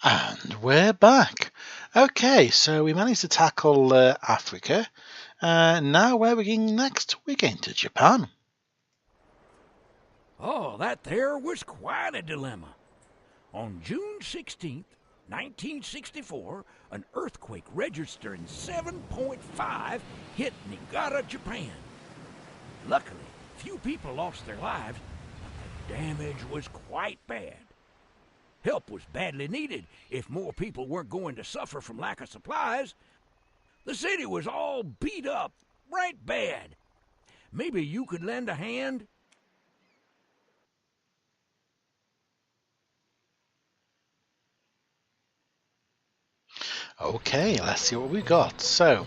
And we're back. Okay, so we managed to tackle Africa. Now where are we going next? We're going to Japan. Oh, that there was quite a dilemma. On June 16th, 1964, an earthquake registering 7.5 hit Niigata, Japan. Luckily, few people lost their lives, but the damage was quite bad. Help was badly needed if more people weren't going to suffer from lack of supplies. The city was all beat up, right bad. Maybe you could lend a hand? Okay, let's see what we got. So,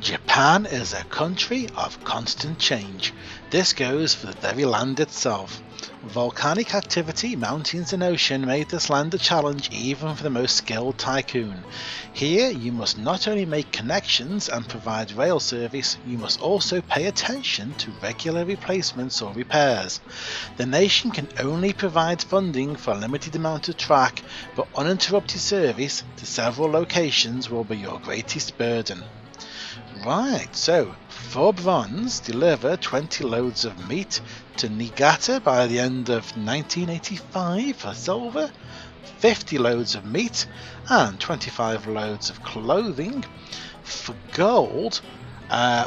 Japan is a country of constant change. This goes for the very land itself. Volcanic activity, mountains and ocean made this land a challenge even for the most skilled tycoon. Here you must not only make connections and provide rail service, you must also pay attention to regular replacements or repairs. The nation can only provide funding for a limited amount of track, but uninterrupted service to several locations will be your greatest burden. Right, so for bronze, deliver 20 loads of meat to Niigata by the end of 1985. For silver, 50 loads of meat and 25 loads of clothing. For gold,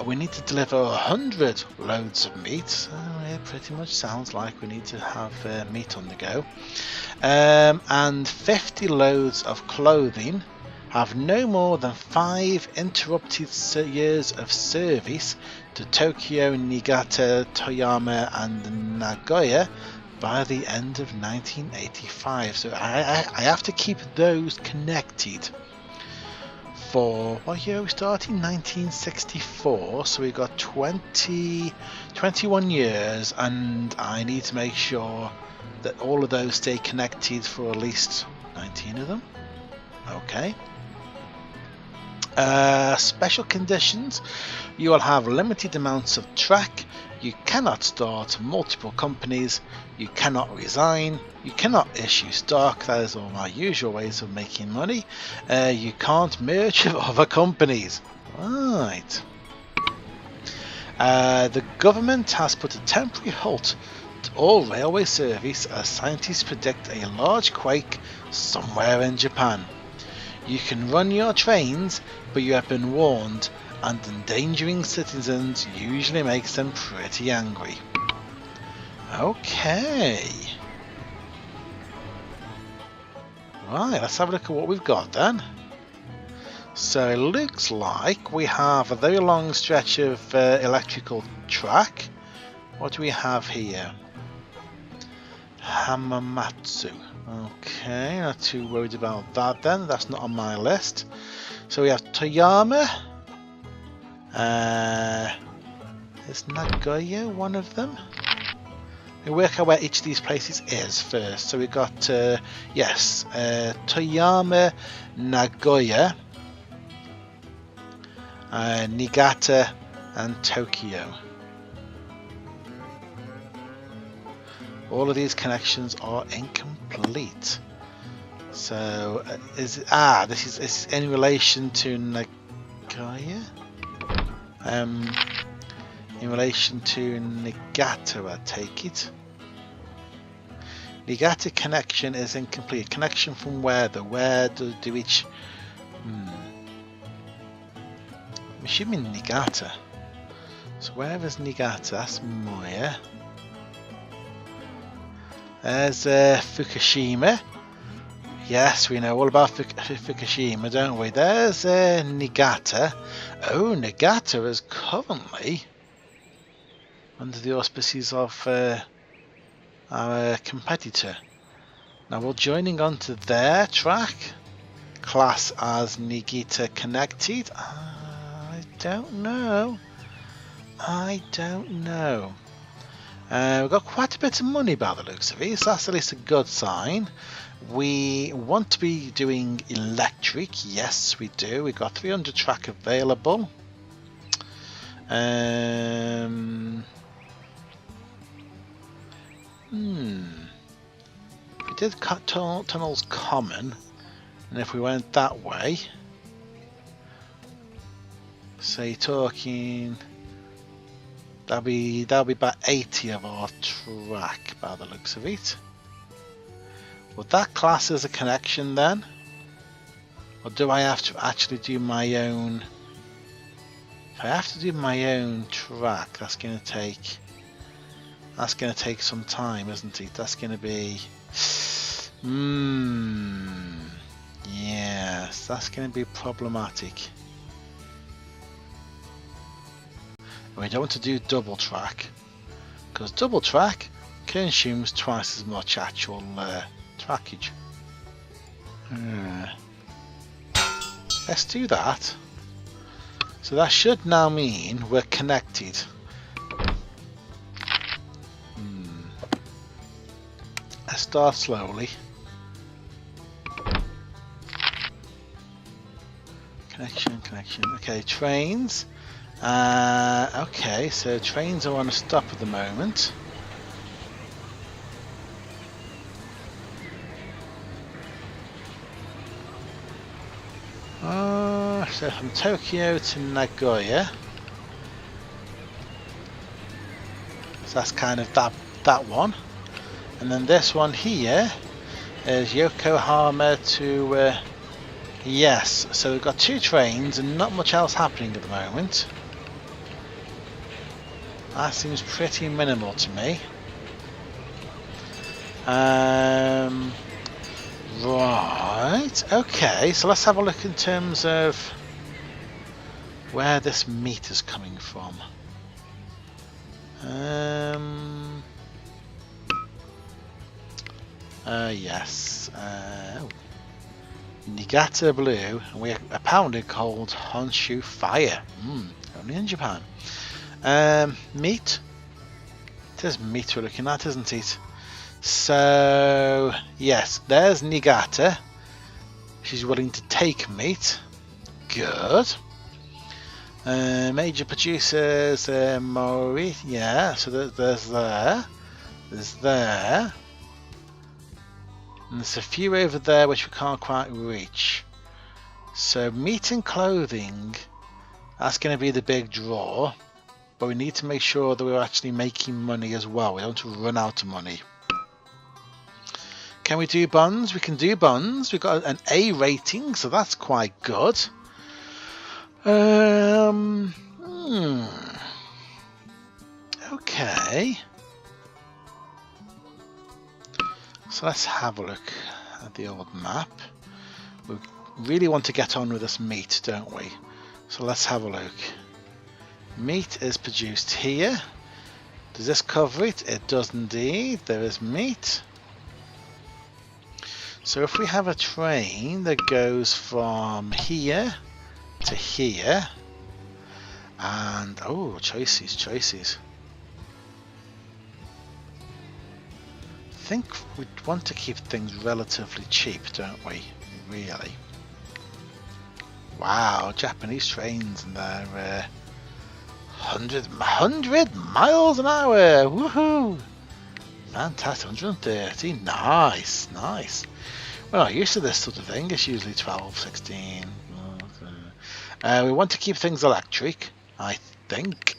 we need to deliver 100 loads of meat. So it pretty much sounds like we need to have meat on the go. And 50 loads of clothing. Have no more than 5 interrupted years of service to Tokyo, Niigata, Toyama and Nagoya by the end of 1985. So I have to keep those connected for, what year are we starting? 1964. So we've got 21 years, and I need to make sure that all of those stay connected for at least 19 of them. Okay. Special conditions. You will have limited amounts of track. You cannot start multiple companies. You cannot resign. You cannot issue stock. That is all my usual ways of making money. You can't merge with other companies. Right. The government has put a temporary halt to all railway service as scientists predict a large quake somewhere in Japan. You can run your trains, but you have been warned, and endangering citizens usually makes them pretty angry. Okay. Right, let's have a look at what we've got then. So it looks like we have a very long stretch of electrical track. What do we have here? Hamamatsu. Okay, not too worried about that then. That's not on my list. So we have Toyama. Is Nagoya one of them? We work out where each of these places is first. So we got yes, Toyama, Nagoya, Niigata, and Tokyo. All of these connections are incomplete. So this is in relation to Nagoya. In relation to Niigata, I take it. Niigata connection is incomplete. Connection from where though? Where do each? I'm assuming Niigata. So where is Niigata? That's Moya. There's Fukushima. Yes, we know all about Fukushima, don't we? There's Niigata. Oh, Niigata is currently under the auspices of our competitor. Now we're joining onto their track, class as Niigata connected. I don't know. We've got quite a bit of money by the looks of it, so that's at least a good sign. We want to be doing electric. Yes, we do. We've got 300 track available. We did cut tunnels common. And if we went that way, so you're talking, that'll be about 80 of our track by the looks of it. Would that class as a connection then? Or do I have to actually do my own? If I have to do my own track, that's going to take some time, isn't it? That's going to be, yes, that's going to be problematic. And we don't want to do double track, because double track consumes twice as much actual trackage. Let's do that. So that should now mean we're connected. Let's start slowly. Connection. Okay, trains. Okay, so trains are on a stop at the moment. So from Tokyo to Nagoya. So that's kind of that one. And then this one here is Yokohama to yes, so we've got 2 trains and not much else happening at the moment. That seems pretty minimal to me. Right, okay, so let's have a look in terms of where this meat is coming from. Yes. Niigata Blue, and we apparently called Honshu Fire. Only in Japan. Meat. It is meat we're looking at, isn't it? So yes, there's Niigata. She's willing to take meat. Good. Major producers, Mori. Yeah. So there's there. And there's a few over there which we can't quite reach. So meat and clothing, that's going to be the big draw. But we need to make sure that we're actually making money as well. We don't want to run out of money. Can we do buns? We can do buns. We've got an A rating, so that's quite good. Okay. So let's have a look at the old map. We really want to get on with this meat, don't we? So let's have a look. Meat is produced here. Does this cover it? It does indeed. There is meat. So if we have a train that goes from here to here, and oh, choices. I think we want to keep things relatively cheap, don't we? Really. Wow, Japanese trains and they're 100 miles an hour. Woohoo! Fantastic. 130. Nice. We're not used to this sort of thing. It's usually 12, 16. We want to keep things electric, I think.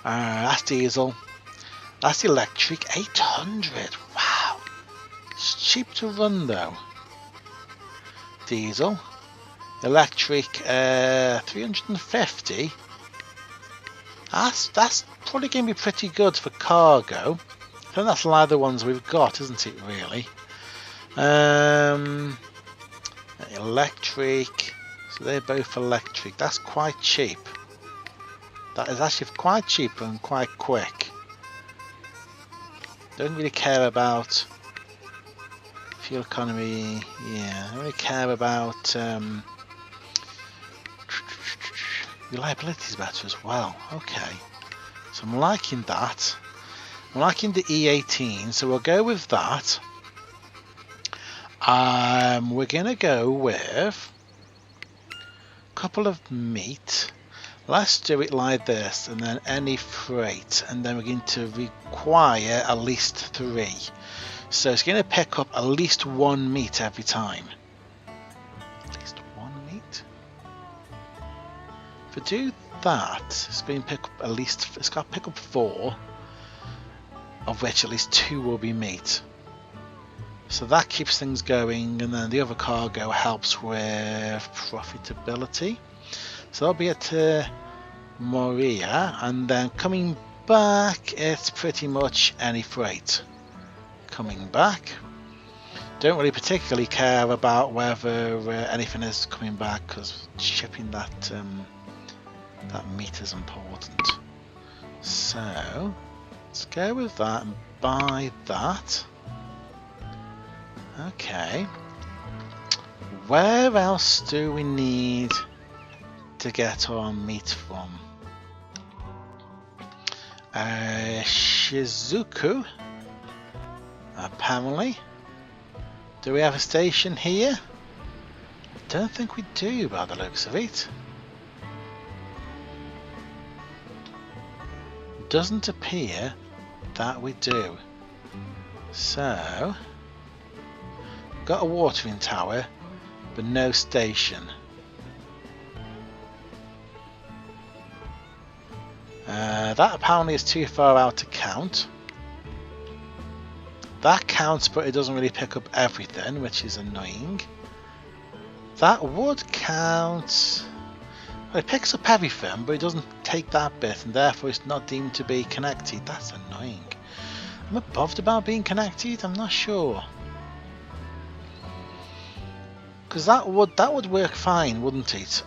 That's diesel. That's electric. 800. Wow. It's cheap to run though. Diesel. Electric. 350. That's probably going to be pretty good for cargo. I think that's like the ones we've got, isn't it, really? Electric. So they're both electric. That's quite cheap. That is actually quite cheap and quite quick. Don't really care about fuel economy. Yeah, I don't really care about reliability is better as well. Okay, so I'm liking that. I'm liking the E18, so we'll go with that. We're gonna go with a couple of meat. Let's do it like this, and then any freight, and then we're going to require at least 3. So it's going to pick up at least one meat every time. At least one meat? If I do that, it's going to pick up at least, it's got to pick up 4, of which at least 2 will be meat. So that keeps things going, and then the other cargo helps with profitability. So that'll be it to Moria, and then coming back, it's pretty much any freight. Coming back. Don't really particularly care about whether anything is coming back, because shipping that meat is important. So let's go with that and buy that. Okay. Where else do we need to get our meat from? Shizuku. Apparently. Do we have a station here? I don't think we do by the looks of it. Doesn't appear that we do. So, got a watering tower, but no station. That apparently is too far out to count. That counts, but it doesn't really pick up everything, which is annoying. That would count. Well, it picks up everything, but it doesn't take that bit, and therefore it's not deemed to be connected. That's annoying. Am I bothered about being connected? I'm not sure. Because that would work fine, wouldn't it?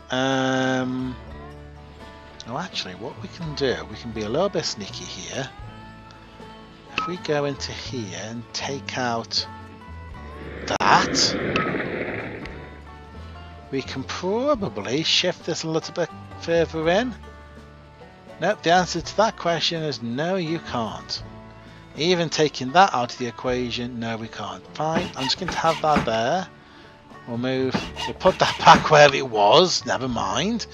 Oh, actually, what we can do, we can be a little bit sneaky here. If we go into here and take out that, we can probably shift this a little bit further in. Nope, the answer to that question is no, you can't. Even taking that out of the equation, no, we can't. Fine, I'm just going to have that there. We'll put that back where it was, never mind.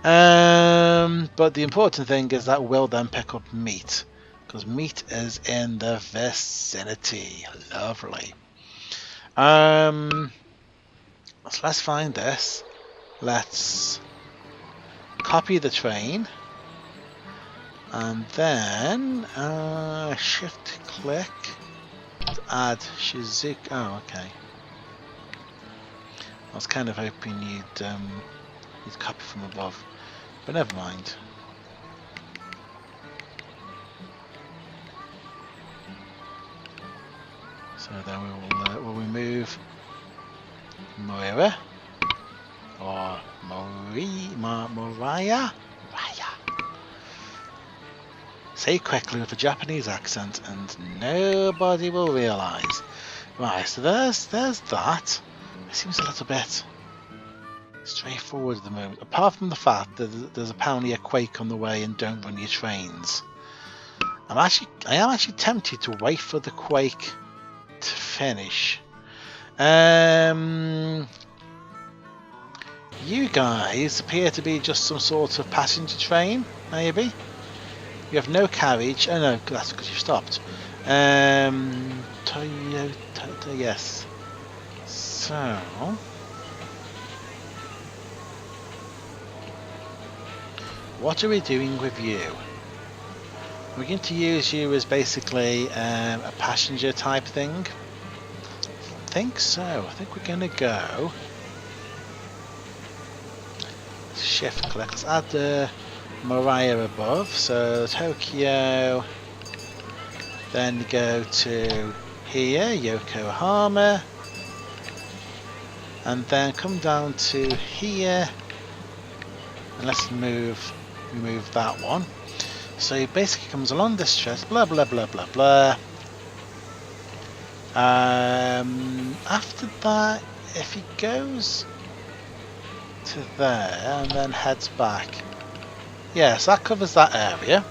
But the important thing is that we'll then pick up meat, because meat is in the vicinity. Lovely. So let's find this. Let's copy the train, and then shift click to add Shizuku. Oh, okay. I was kind of hoping you'd copy from above, but never mind. So then we'll remove Moira or Moriah. Say quickly with a Japanese accent, and nobody will realise. Right, so there's that. It seems a little bit straightforward at the moment, apart from the fact that there's apparently a quake on the way and don't run your trains. I am actually tempted to wait for the quake to finish. You guys appear to be just some sort of passenger train, maybe? You have no carriage. Oh no, that's because you've stopped. Toyota, yes. So, what are we doing with you? We're going to use you as basically a passenger type thing. I think so. I think we're going to go shift click. Let's add the Mariah above. So Tokyo, then go to here, Yokohama, and then come down to here, and let's remove that one. So he basically comes along this stretch, blah blah blah blah blah. After that, if he goes to there and then heads back, yes, that covers that area,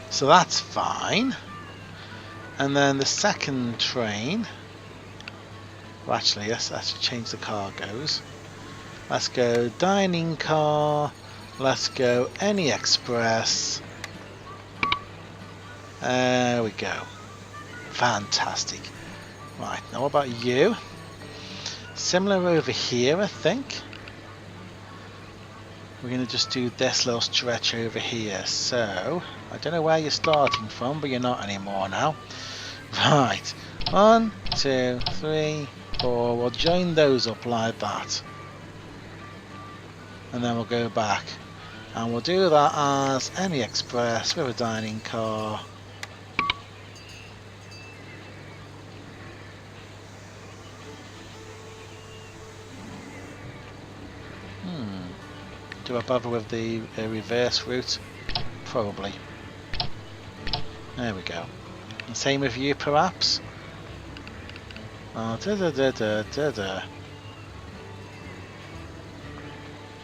so that's fine. And then the second train, well, actually, yes, let's change the cargoes. Let's go dining car. Let's go any express. There we go. Fantastic. Right, now what about you? Similar over here, I think. We're going to just do this little stretch over here. So, I don't know where you're starting from, but you're not anymore now. Right, 1, 2, 3, 4. We'll join those up like that. And then we'll go back. And we'll do that as any express with a dining car. Do I bother with the reverse route? Probably. There we go. And same with you, perhaps? Oh,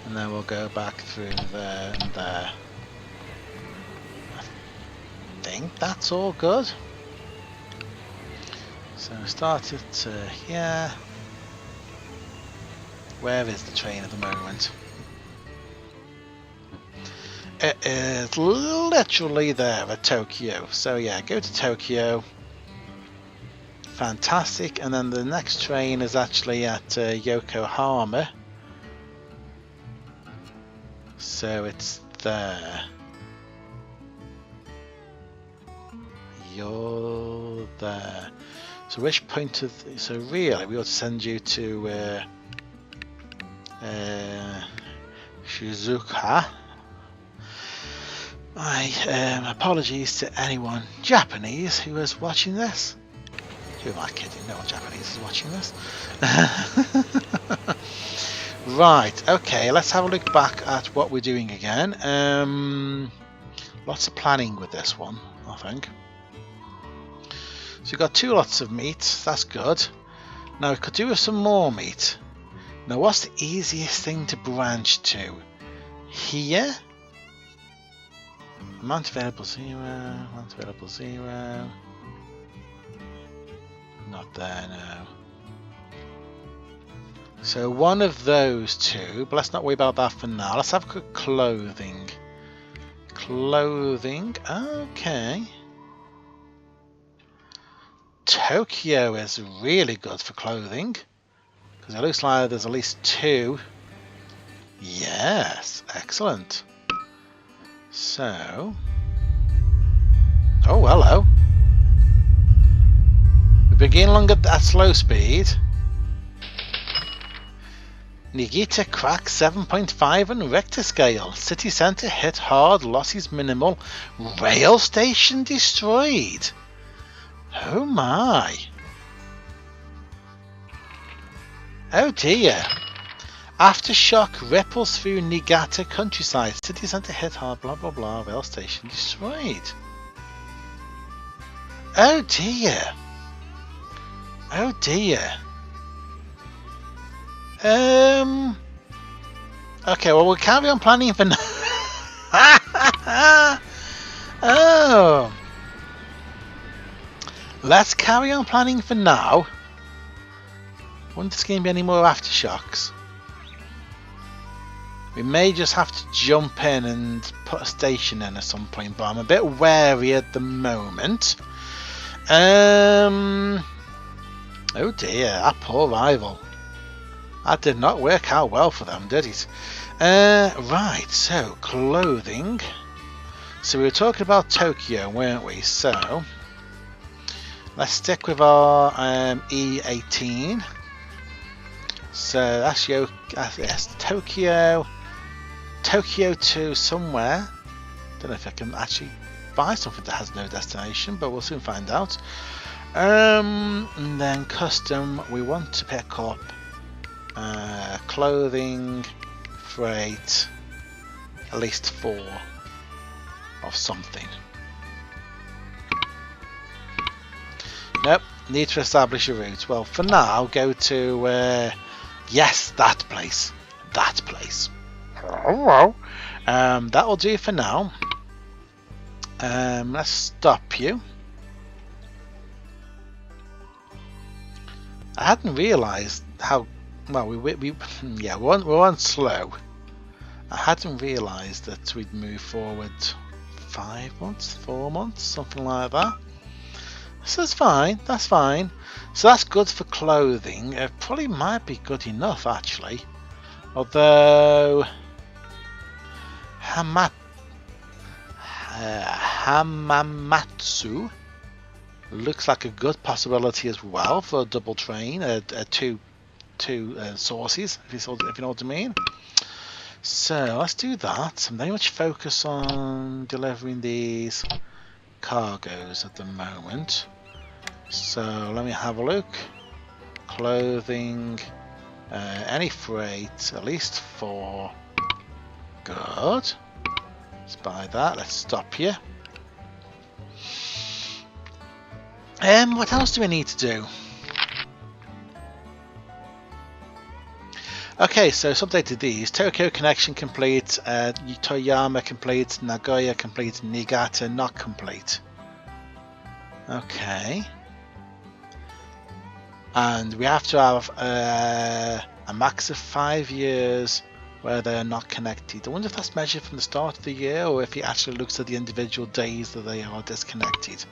and then we'll go back through there and there. I think that's all good. So start at here. Where is the train at the moment? It is literally there at Tokyo. So yeah, go to Tokyo. Fantastic. And then the next train is actually at Yokohama. So it's there. You're there. So which point of... So really, we ought to send you to Shizuoka. Apologies to anyone Japanese who is watching this. Who am I kidding? No one Japanese is watching this. Right, okay, let's have a look back at what we're doing again. Lots of planning with this one, I think. So we've got 2 lots of meat, that's good. Now we could do with some more meat. Now what's the easiest thing to branch to? Here? Amount available 0, amount available 0. Not there, no. So one of those 2, but let's not worry about that for now. Let's have a quick clothing. Clothing, okay. Tokyo is really good for clothing. Because it looks like there's at least 2. Yes, excellent. So, oh hello. We begin along at slow speed. Niigata cracks 7.5 on Richter scale. City centre hit hard, losses minimal. Rail station destroyed. Oh my. Oh dear. Aftershock ripples through Niigata countryside. City centre hit hard, blah blah blah. Rail station destroyed. Oh dear. Oh dear. Okay, well we'll carry on planning for now. Oh. Let's carry on planning for now. I wonder if there's going to be any more aftershocks. We may just have to jump in and put a station in at some point, but I'm a bit wary at the moment. Oh dear, that poor rival. That did not work out well for them, did it? Right, so clothing. So we were talking about Tokyo, weren't we? So let's stick with our E18. So that's yes, Tokyo. Tokyo to somewhere. Don't know if I can actually buy something that has no destination, but we'll soon find out. And then custom, we want to pick up clothing, freight, at least 4 of something. Nope, need to establish a route. Well, for now, go to yes, that place. That place. That will do for now. Let's stop you. I hadn't realised how well we we're slow. I hadn't realised that we'd move forward 5 months, 4 months, something like that. So that's fine. That's fine. So that's good for clothing. It probably might be good enough actually. Although Hamamatsu looks like a good possibility as well for a double train, two sources, if you know what I mean. So let's do that. I'm very much focused on delivering these cargoes at the moment. So let me have a look. Clothing, any freight, at least 4. Good. Let's buy that. Let's stop here. What else do we need to do? Okay, so it's updated these. Tokyo connection complete, Toyama complete, Nagoya complete, Niigata not complete. Okay. And we have to have a max of 5 years where they are not connected. I wonder if that's measured from the start of the year or if he actually looks at the individual days that they are disconnected.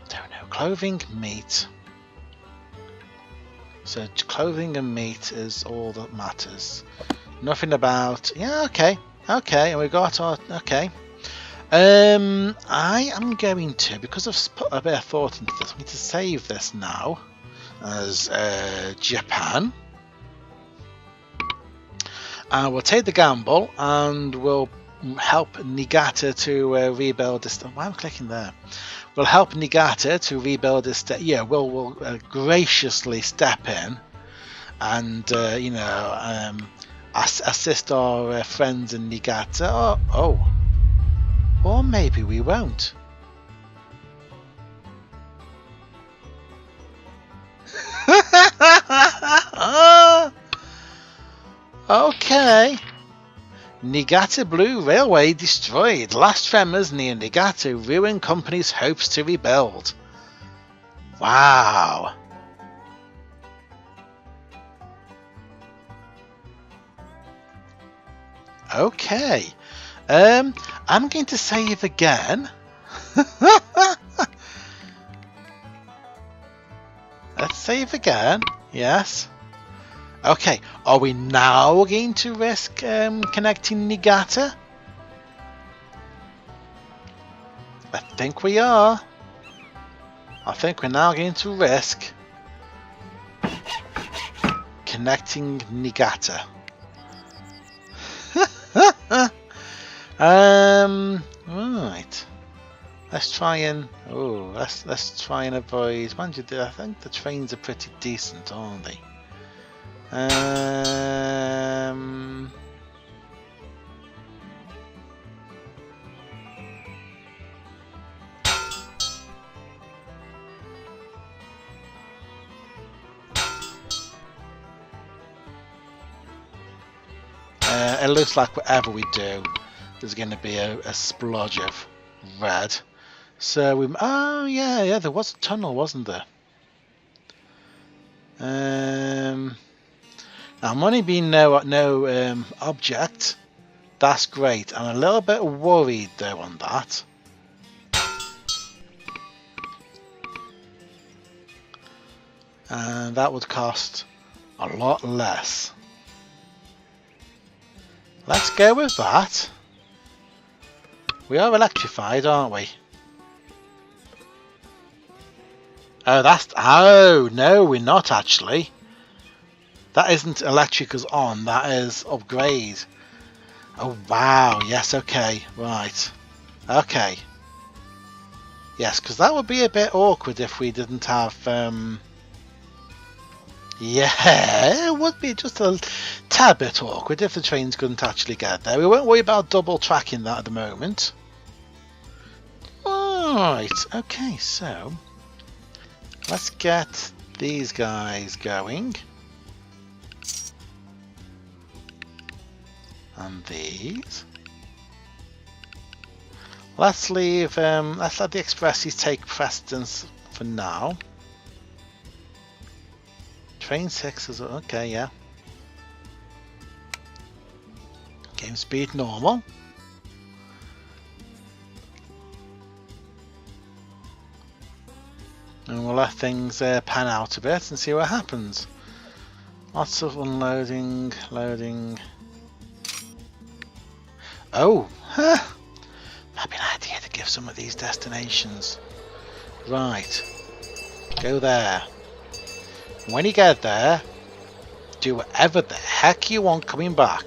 Don't know. Clothing, meat. So clothing and meat is all that matters. Nothing about... Yeah, okay. Okay, and we got our... Okay. I am going to, because I've put a bit of thought into this, I need to save this now as Japan. And we'll take the gamble and we'll help Niigata to rebuild this. Why am I clicking there? We'll help Niigata to rebuild this. Yeah, we'll graciously step in and assist our friends in Niigata. Or maybe we won't. Okay. Niigata Blue Railway destroyed. Last tremors near Niigata ruin company's hopes to rebuild. Wow. Okay. I'm going to save again. Let's save again. Yes. Okay, are we now going to risk connecting Niigata? I think we are. I think we're now going to risk connecting Niigata. Right. Let's try and let's try and avoid. I think the trains are pretty decent, aren't they? It looks like whatever we do, there's going to be a splodge of red. So we. Oh yeah, there was a tunnel, wasn't there? Now money being no object, that's great. I'm a little bit worried though on that. And that would cost a lot less. Let's go with that. We are electrified, aren't we? Oh no, we're not actually. That isn't electric as on, that is upgrade. Oh wow, yes, okay, right. Okay. Yes, because that would be a bit awkward if we didn't have yeah, it would be just a tad bit awkward if the trains couldn't actually get there. We won't worry about double tracking that at the moment. Right, okay, so let's get these guys going. And these. Let's leave let's let the expresses take precedence for now. Train 6 is okay, yeah. Game speed normal. and we'll let things pan out a bit and see what happens. Lots of unloading, loading. Oh, huh. Might be an idea to give some of these destinations. Right, go there. When you get there, do whatever the heck you want coming back.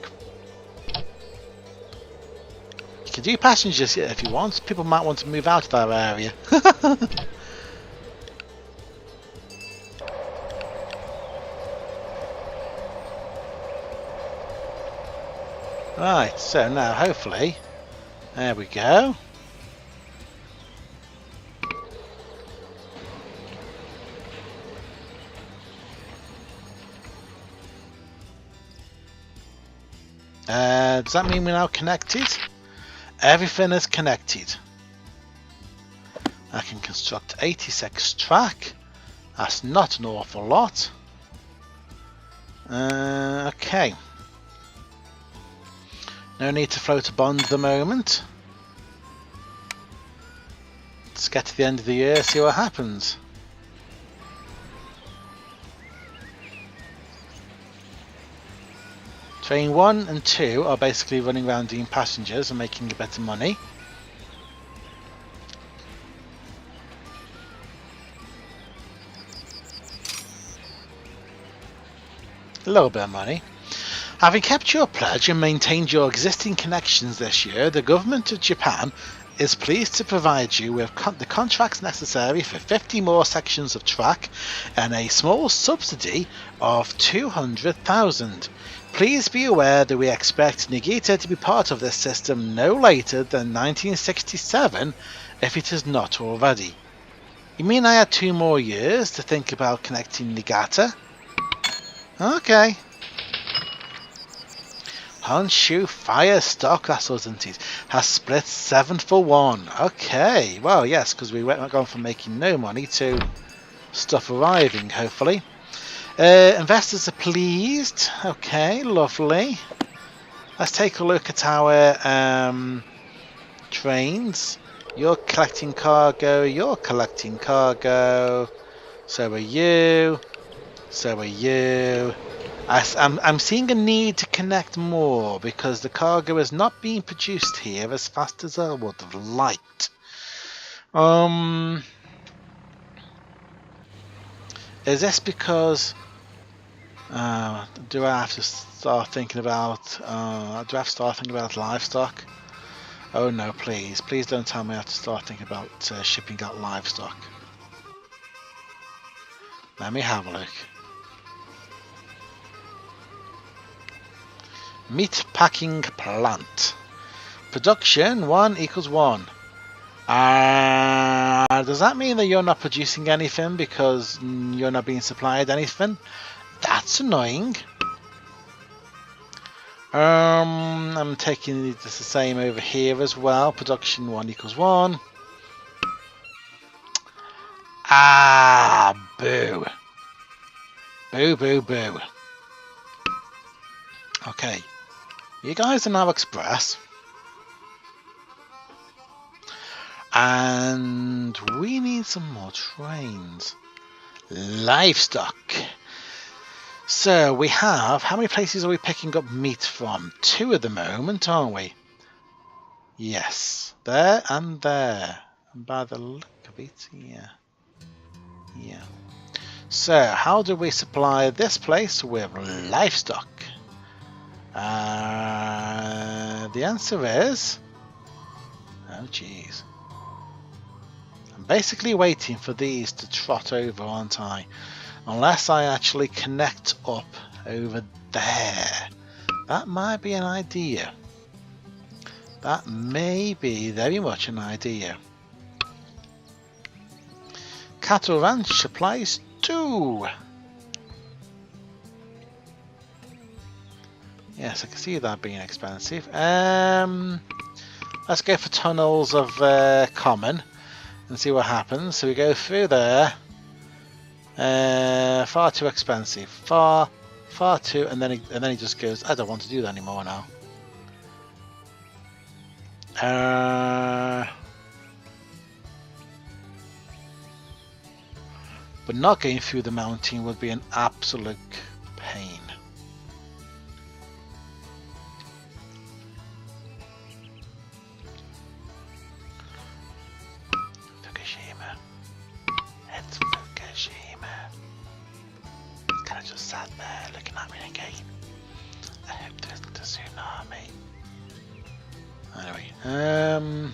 You can do passengers if you want. People might want to move out of that area. Right, so now hopefully, there we go. Does that mean we're now connected? Everything is connected. I can construct 86 track. That's not an awful lot. Okay. No need to float a bond at the moment. Let's get to the end of the year, see what happens. Train 1 and 2 are basically running around doing passengers and making a bit of money. A little bit of money. Having kept your pledge and maintained your existing connections this year, the government of Japan is pleased to provide you with the contracts necessary for 50 more sections of track and a small subsidy of 200,000. Please be aware that we expect Niigata to be part of this system no later than 1967 if it is not already. You mean I had 2 more years to think about connecting Niigata? Okay. Honshu Fire Stock Vessels, isn't it? Has split 7 for 1. Okay, well, yes, because we went gone from making no money to stuff arriving, hopefully. Investors are pleased. Okay, lovely. Let's take a look at our trains. You're collecting cargo, you're collecting cargo. So are you. So are you. I'm seeing a need to connect more because the cargo is not being produced here as fast as I would have liked. Is this because do I have to start thinking about livestock? Oh no, please don't tell me I have to start thinking about shipping out livestock. Let me have a look. Meat packing plant. Production 1 equals 1. Does that mean that you're not producing anything because you're not being supplied anything? That's annoying. I'm taking this the same over here as well. Production 1 equals 1. Boo. Boo, boo, boo. Okay. You guys are now Express. And we need some more trains. Livestock. So we have, how many places are we picking up meat from? 2 at the moment, aren't we? Yes. There and there. And by the look of it, yeah. Yeah. So how do we supply this place with livestock? The answer is, oh jeez, I'm basically waiting for these to trot over, aren't I? Unless I actually connect up over there. That might be an idea. That may be very much an idea. Cattle ranch supplies 2. Yes, I can see that being expensive. Let's go for tunnels of common and see what happens. So we go through there. Far too expensive. Far too, and then he just goes, I don't want to do that anymore now. but not going through the mountain would be an absolute pain. Fukushima. It's Fukushima. Kind of just sat there looking at me again. I hope there isn't a tsunami. Anyway,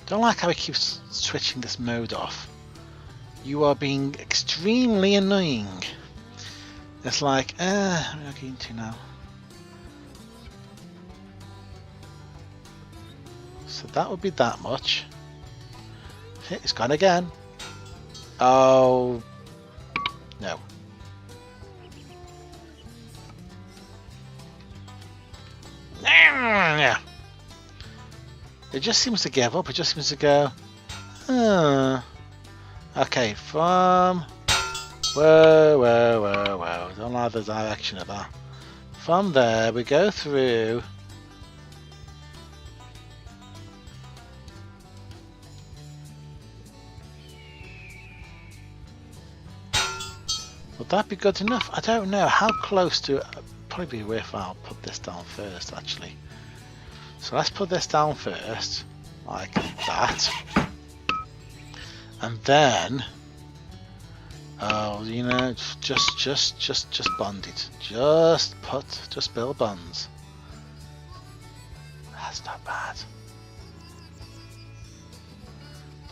don't like how it keeps switching this mode off. You are being extremely annoying. It's like, I'm not going to now. So that would be that much. It's gone again. Oh, no. Yeah. It just seems to give up. It just seems to go. Okay, from. Whoa. Don't like the direction of that. From there, we go through. Would that be good enough? I don't know. How close to it? Probably be worthwhile put this down first, actually. So let's put this down first, like that, and then, you know, just bond it. Just build bonds. That's not bad.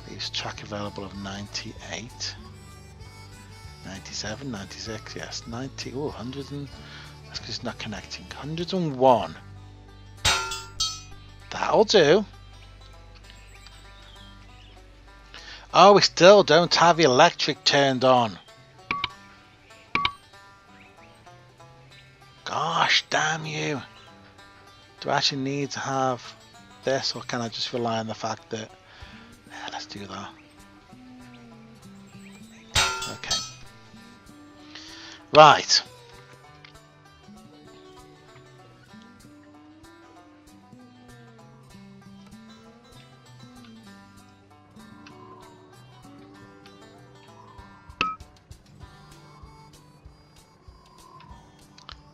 Leaves track available of 98, 97, 96, yes, 90. Oh, 100 and that's because it's not connecting. 101. That'll do. Oh, we still don't have the electric turned on. Gosh, damn you. Do I actually need to have this, or can I just rely on the fact that... Yeah, let's do that. Okay. Right.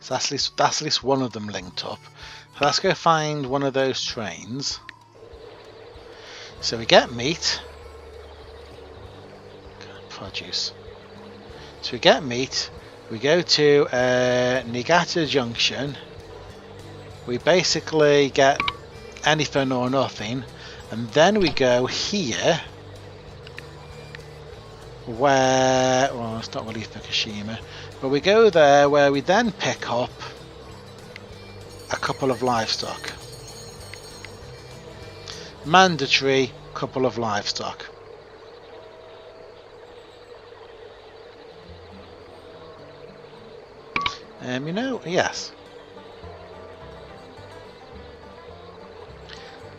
So that's at least one of them linked up. So let's go find one of those trains. So we get meat. Produce. So we get meat. We go to Niigata Junction. We basically get anything or nothing. And then we go here. Where, well, it's not really Fukushima, but we go there where we then pick up a couple of livestock. Mandatory couple of livestock. You know, yes.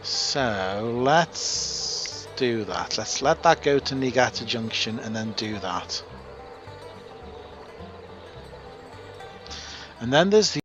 So let's do that. Let's let that go to Niigata Junction and then do that. And then there's the